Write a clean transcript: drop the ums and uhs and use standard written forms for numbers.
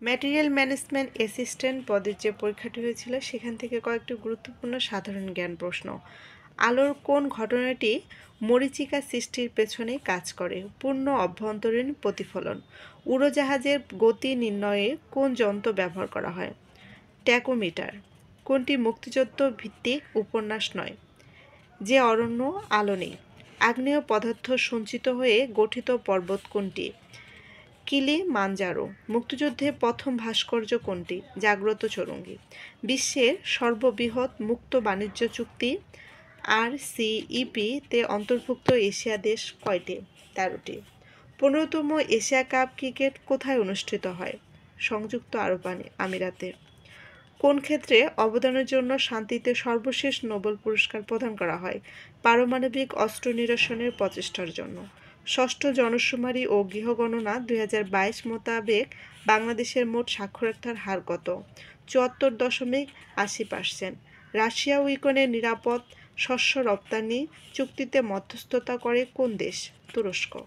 Material management assistant পদের যে পরীক্ষাটি হয়েছিল সেখান থেকে কয়েকটি গুরুত্বপূর্ণ সাধারণ জ্ঞান প্রশ্ন। আলোর কোন ঘটনাটি মরীচিকা সৃষ্টির পেছনে কাজ করে? পূর্ণ অভ্যন্তরীণ প্রতিফলন। উড়োজাহাজের গতি নির্ণয়ে কোন যন্ত্র ব্যবহার করা হয়? ট্যাকোমিটার। কোনটি মুক্তিযুদ্ধ ভিত্তিক উপন্যাস নয়? যে অরণ্য আলো নেই। আগ্নেয় পদার্থ সঞ্চিত হয়ে গঠিত পর্বত কোনটি? কিলিমাঞ্জারো। মুক্তিযুদ্ধে প্রথম ভাস্কর্য কোনটি? জাগ্রত চৌরঙ্গী। বিশ্বের সর্ববৃহৎ মুক্ত বাণিজ্য চুক্তি RCEP-তে অন্তর্ভুক্ত এশিয়া দেশ কয়টি? 13টি। 15তম এশিয়া কাপ ক্রিকেট কোথায় অনুষ্ঠিত হয়? সংযুক্ত আরব আমিরাতে। কোন ক্ষেত্রে অবদানের জন্য শান্তিতে সর্বশেষ নোবেল পুরস্কার প্রদান করা হয়? পারমাণবিক অস্ত্র নিরসনের প্রচেষ্টার জন্য। ষষ্ঠ জনশুমারি ও গৃহগণনা 2022 মোতাবেক বাংলাদেশের মোট সাক্ষরতার হার কত? 74.80%। রাশিয়া ইউক্রেনের নিরাপদ শস্য রপ্তানি চুক্তিতে মধ্যস্থতা করে কোন দেশ? তুরস্ক।